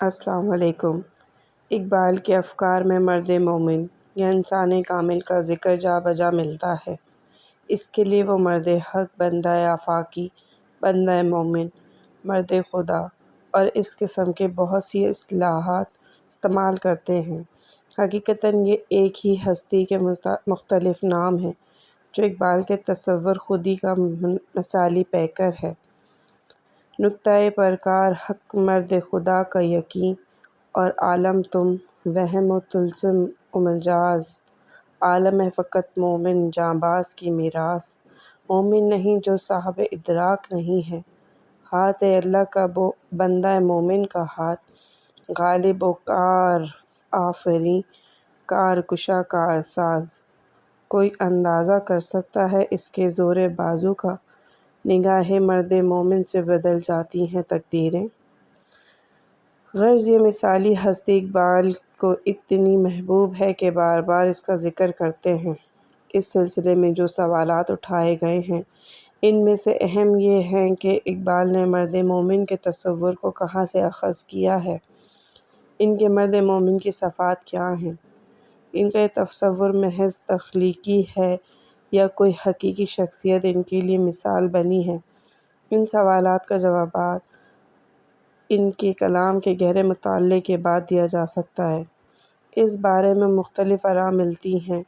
السلام علیکم۔ اقبال کے افکار میں مرد مومن یا انسان کامل کا ذکر جا بجا ملتا ہے۔ اس کے لیے وہ مرد حق، بندہ آفاقی، بندہ مومن، مرد خدا اور اس قسم کے بہت سی اصطلاحات استعمال کرتے ہیں۔ حقیقتاً یہ ایک ہی ہستی کے مختلف نام ہیں جو اقبال کے تصور خودی کا مثالی پیکر ہے۔ نکتۂ پرکار حق مرد خدا کا یقین اور عالم تم وہم و طلسم و مجاز، عالم ہے فقط مومن جاںباز کی میراث۔ مومن نہیں جو صاحب ادراک نہیں ہے، ہاتھ اللہ کا بندہ مومن کا ہاتھ، غالب و کار آفریں، کار کشا کار ساز۔ کوئی اندازہ کر سکتا ہے اس کے زور بازو کا، نگاہ مرد مومن سے بدل جاتی ہیں تقدیریں۔ غرض یہ مثالی ہستی اقبال کو اتنی محبوب ہے کہ بار بار اس کا ذکر کرتے ہیں۔ اس سلسلے میں جو سوالات اٹھائے گئے ہیں ان میں سے اہم یہ ہیں کہ اقبال نے مرد مومن کے تصور کو کہاں سے اخذ کیا ہے، ان کے مرد مومن کی صفات کیا ہیں، ان کا یہ تصور محض تخلیقی ہے یا کوئی حقیقی شخصیت ان کے لیے مثال بنی ہے۔ ان سوالات کا جواب ان کے کلام کے گہرے مطالعے کے بعد دیا جا سکتا ہے۔ اس بارے میں مختلف آراء ملتی ہیں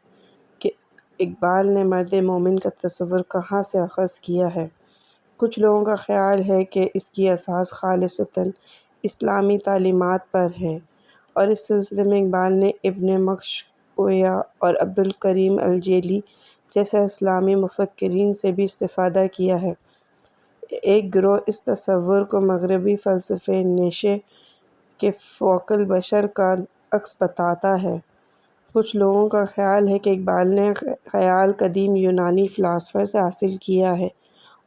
کہ اقبال نے مرد مومن کا تصور کہاں سے اخذ کیا ہے۔ کچھ لوگوں کا خیال ہے کہ اس کی اساس خالصتاً اسلامی تعلیمات پر ہے، اور اس سلسلے میں اقبال نے ابن مخشویہ اور عبدالکریم الجیلی جیسے اسلامی مفکرین سے بھی استفادہ کیا ہے۔ ایک گروہ اس تصور کو مغربی فلسفے نیچے کے فوق البشر کا عکس بتاتا ہے۔ کچھ لوگوں کا خیال ہے کہ اقبال نے خیال قدیم یونانی فلاسفہ سے حاصل کیا ہے،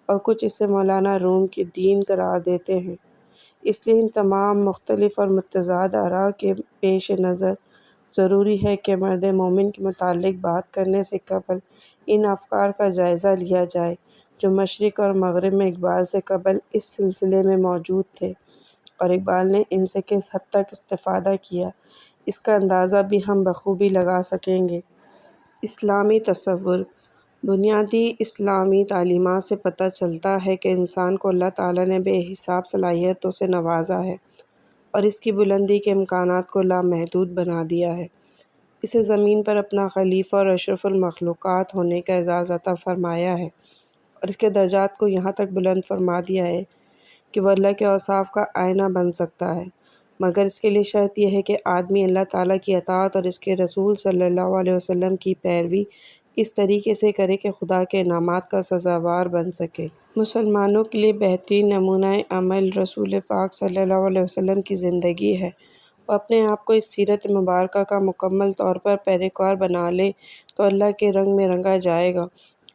اور کچھ اسے مولانا روم کے دین قرار دیتے ہیں۔ اس لیے ان تمام مختلف اور متضاد آراء کے پیش نظر ضروری ہے کہ مرد مومن کے متعلق بات کرنے سے قبل ان افکار کا جائزہ لیا جائے جو مشرق اور مغرب میں اقبال سے قبل اس سلسلے میں موجود تھے، اور اقبال نے ان سے کس حد تک استفادہ کیا، اس کا اندازہ بھی ہم بخوبی لگا سکیں گے۔ اسلامی تصور۔ بنیادی اسلامی تعلیمات سے پتہ چلتا ہے کہ انسان کو اللہ تعالیٰ نے بے حساب صلاحیتوں سے نوازا ہے اور اس کی بلندی کے امکانات کو لامحدود بنا دیا ہے۔ اسے زمین پر اپنا خلیفہ اور اشرف المخلوقات ہونے کا اعزاز عطا فرمایا ہے، اور اس کے درجات کو یہاں تک بلند فرما دیا ہے کہ وہ اللہ کے اوصاف کا آئینہ بن سکتا ہے، مگر اس کے لیے شرط یہ ہے کہ آدمی اللہ تعالیٰ کی اطاعت اور اس کے رسول صلی اللہ علیہ وسلم کی پیروی اس طریقے سے کرے کہ خدا کے انعامات کا سزاوار بن سکے۔ مسلمانوں کے لیے بہترین نمونہ عمل رسول پاک صلی اللہ علیہ وسلم کی زندگی ہے۔ وہ اپنے آپ کو اس سیرت مبارکہ کا مکمل طور پر پیروکار بنا لے تو اللہ کے رنگ میں رنگا جائے گا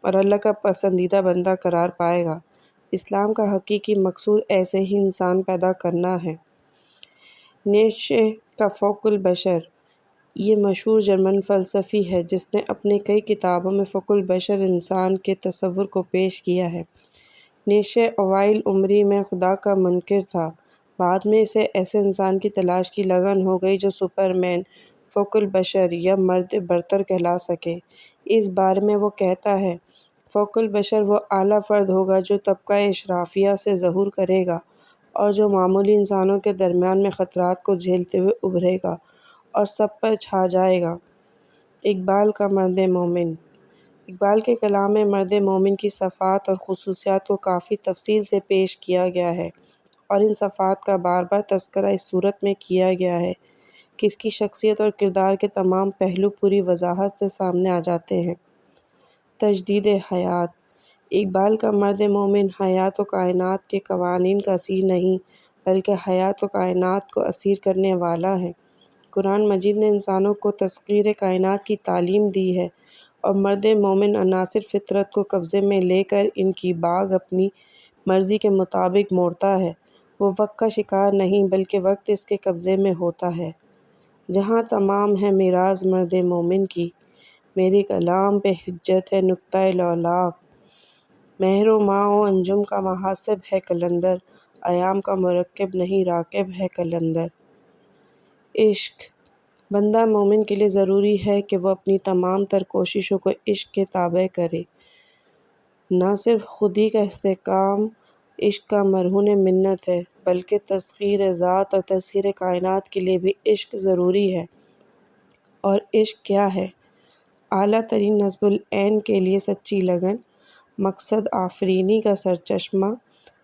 اور اللہ کا پسندیدہ بندہ قرار پائے گا۔ اسلام کا حقیقی مقصود ایسے ہی انسان پیدا کرنا ہے۔ نیچے کا فوق البشر یہ مشہور جرمن فلسفی ہے جس نے اپنے کئی کتابوں میں فوق البشر انسان کے تصور کو پیش کیا ہے۔ نیچے اوائل عمری میں خدا کا منکر تھا، بعد میں اسے ایسے انسان کی تلاش کی لگن ہو گئی جو سپرمین، فوق البشر یا مرد برتر کہلا سکے۔ اس بارے میں وہ کہتا ہے، فوق البشر وہ اعلیٰ فرد ہوگا جو طبقہ اشرافیہ سے ظہور کرے گا اور جو معمولی انسانوں کے درمیان میں خطرات کو جھیلتے ہوئے ابھرے گا اور سب پر چھا جائے گا۔ اقبال کا مرد مومن۔ اقبال کے کلام میں مرد مومن کی صفات اور خصوصیات کو کافی تفصیل سے پیش کیا گیا ہے، اور ان صفات کا بار بار تذکرہ اس صورت میں کیا گیا ہے کہ اس کی شخصیت اور کردار کے تمام پہلو پوری وضاحت سے سامنے آ جاتے ہیں۔ تجدید حیات۔ اقبال کا مرد مومن حیات و کائنات کے قوانین کا اسیر نہیں بلکہ حیات و کائنات کو اسیر کرنے والا ہے۔ قرآن مجید نے انسانوں کو تسخیر کائنات کی تعلیم دی ہے، اور مرد مومن عناصر فطرت کو قبضے میں لے کر ان کی باغ اپنی مرضی کے مطابق موڑتا ہے۔ وہ وقت کا شکار نہیں بلکہ وقت اس کے قبضے میں ہوتا ہے۔ جہاں تمام ہے میراث مرد مومن کی، میرے کلام پہ حجت ہے نکتۂ لولاک۔ مہر و ماہ و انجم کا محاسب ہے قلندر، ایام کا مرکب نہیں راکب ہے قلندر۔ عشق بندہ مومن کے لیے ضروری ہے کہ وہ اپنی تمام تر کوششوں کو عشق کے تابع کرے۔ نہ صرف خودی کا استحکام عشق کا مرہون منت ہے بلکہ تسخیر ذات اور تسخیر کائنات کے لیے بھی عشق ضروری ہے۔ اور عشق کیا ہے؟ اعلیٰ ترین نصب العین کے لیے سچی لگن، مقصد آفرینی کا سرچشمہ۔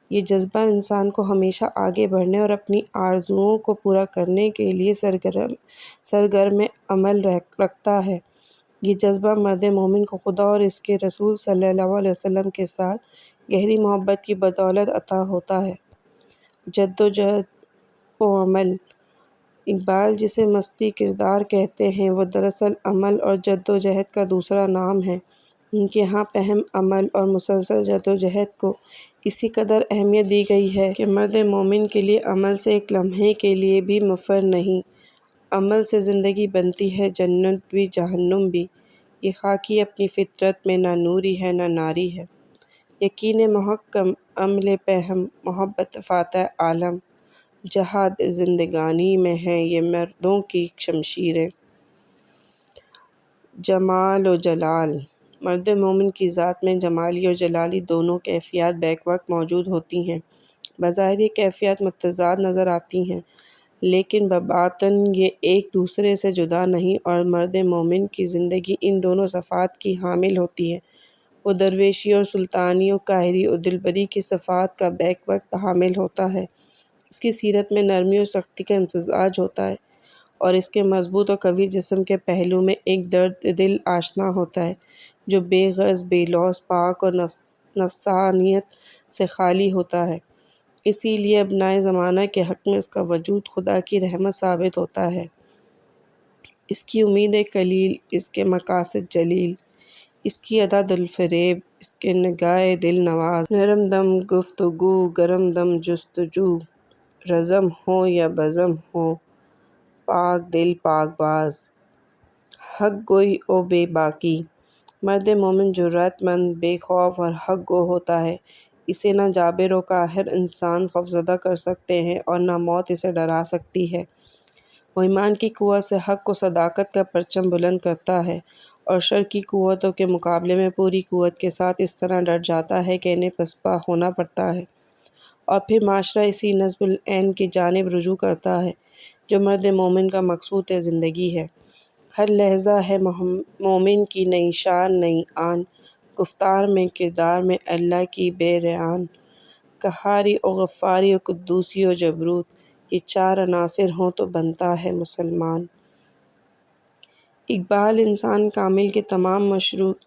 یہ جذبہ انسان کو ہمیشہ آگے بڑھنے اور اپنی آرزوؤں کو پورا کرنے کے لیے سرگرم عمل رکھتا ہے۔ یہ جذبہ مرد مومن کو خدا اور اس کے رسول صلی اللہ علیہ وسلم کے ساتھ گہری محبت کی بدولت عطا ہوتا ہے۔ جدوجہد و عمل اقبال جسے مستی کردار کہتے ہیں وہ دراصل عمل اور جدوجہد کا دوسرا نام ہے۔ ان کے ہاں پہم عمل اور مسلسل جدوجہد کو اسی قدر اہمیت دی گئی ہے کہ مرد مومن کے لیے عمل سے ایک لمحے کے لیے بھی مفر نہیں۔ عمل سے زندگی بنتی ہے، جنت بھی جہنم بھی۔ یہ خاکی اپنی فطرت میں نہ نوری ہے نہ ناری ہے۔ یقین محکم عمل پہم محبت فاتح عالم، جہاد زندگانی میں ہیں یہ مردوں کی شمشیریں۔ جمال و جلال مرد مومن کی ذات میں جمالی اور جلالی دونوں کیفیات بیک وقت موجود ہوتی ہیں۔ بظاہر یہ کیفیات متضاد نظر آتی ہیں لیکن بباطن یہ ایک دوسرے سے جدا نہیں، اور مرد مومن کی زندگی ان دونوں صفات کی حامل ہوتی ہے۔ وہ درویشی اور سلطانی و قاہری و دلبری کی صفات کا بیک وقت حامل ہوتا ہے۔ اس کی سیرت میں نرمی اور سختی کا امتزاج ہوتا ہے اور اس کے مضبوط اور قوی جسم کے پہلو میں ایک درد دل آشنا ہوتا ہے جو بے غرض، بے لوث، پاک اور نفسانیت سے خالی ہوتا ہے۔ اسی لیے ابنائے زمانہ کے حق میں اس کا وجود خدا کی رحمت ثابت ہوتا ہے۔ اس کی امیدیں کلیل، اس کے مقاصد جلیل، اس کی ادا دلفریب، اس کے نگاہ دل نواز۔ نرم دم گفتگو، گرم دم جستجو، رزم ہو یا بزم ہو، پاک دل پاک باز، حق گوئی و بے باکی۔ مرد مومن جرأت مند، بے خوف اور حق گو ہوتا ہے۔ اسے نہ جابر و قاہر انسان خوفزدہ کر سکتے ہیں اور نہ موت اسے ڈرا سکتی ہے۔ وہ ایمان کی قوت سے حق و صداقت کا پرچم بلند کرتا ہے اور شر کی قوتوں کے مقابلے میں پوری قوت کے ساتھ اس طرح ڈٹ جاتا ہے کہ انہیں پسپا ہونا پڑتا ہے۔ اور پھر معاشرہ اسی نصب العین کی جانب رجوع کرتا ہے جو مرد مومن کا مقصود زندگی ہے۔ ہر لحظہ ہے مومن کی نئی شان نئی آن، گفتار میں کردار میں اللہ کی بے رعان، قہاری و غفاری و قدوسی و جبروت، یہ چار عناصر ہوں تو بنتا ہے مسلمان۔ اقبال انسان کامل کے تمام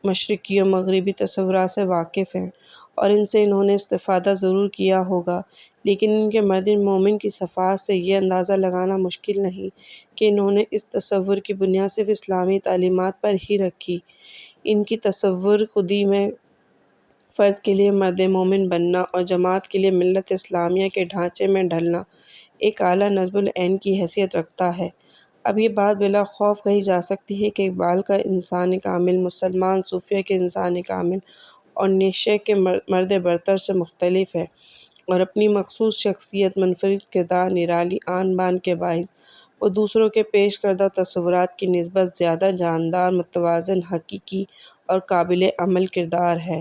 مشرقی و مغربی تصورات سے واقف ہیں اور ان سے انہوں نے استفادہ ضرور کیا ہوگا، لیکن ان کے مرد مومن کی صفات سے یہ اندازہ لگانا مشکل نہیں کہ انہوں نے اس تصور کی بنیاد صرف اسلامی تعلیمات پر ہی رکھی۔ ان کی تصور خودی میں فرد کے لیے مرد مومن بننا اور جماعت کے لیے ملت اسلامیہ کے ڈھانچے میں ڈھلنا ایک اعلیٰ نصب العین کی حیثیت رکھتا ہے۔ اب یہ بات بلا خوف کہی جا سکتی ہے کہ اقبال کا انسان کامل مسلمان صوفیہ کے انسان کامل اور نیچے کے مرد برتر سے مختلف ہے، اور اپنی مخصوص شخصیت، منفرد کردار، نرالی آن بان کے باعث وہ دوسروں کے پیش کردہ تصورات کی نسبت زیادہ جاندار، متوازن، حقیقی اور قابل عمل کردار ہے۔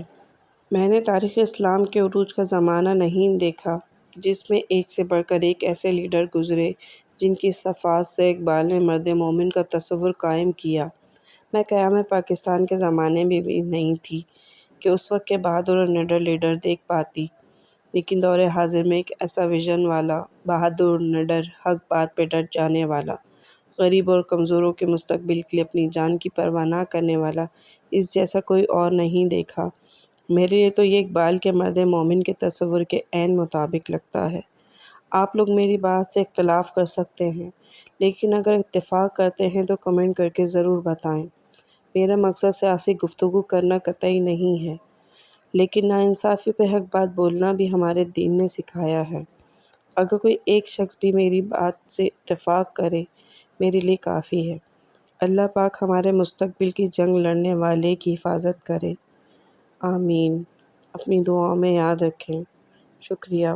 میں نے تاریخ اسلام کے عروج کا زمانہ نہیں دیکھا جس میں ایک سے بڑھ کر ایک ایسے لیڈر گزرے جن کی صفات سے اقبال نے مرد مومن کا تصور قائم کیا۔ میں قیام پاکستان کے زمانے میں بھی نہیں تھی کہ اس وقت کے بہادر اور نڈر لیڈر دیکھ پاتی، لیکن دور حاضر میں ایک ایسا وژن والا، بہادر، نڈر، حق بات پہ ڈٹ جانے والا، غریب اور کمزوروں کے مستقبل کے لیے اپنی جان کی پرواہ نہ کرنے والا اس جیسا کوئی اور نہیں دیکھا۔ میرے لیے تو یہ اقبال کے مرد مومن کے تصور کے عین مطابق لگتا ہے۔ آپ لوگ میری بات سے اختلاف کر سکتے ہیں، لیکن اگر اتفاق کرتے ہیں تو کمنٹ کر کے ضرور بتائیں۔ میرا مقصد سیاسی گفتگو کرنا قطعی نہیں ہے، لیکن ناانصافی پہ حق بات بولنا بھی ہمارے دین نے سکھایا ہے۔ اگر کوئی ایک شخص بھی میری بات سے اتفاق کرے میرے لیے کافی ہے۔ اللہ پاک ہمارے مستقبل کی جنگ لڑنے والے کی حفاظت کرے، آمین۔ اپنی دعاؤں میں یاد رکھیں۔ شکریہ۔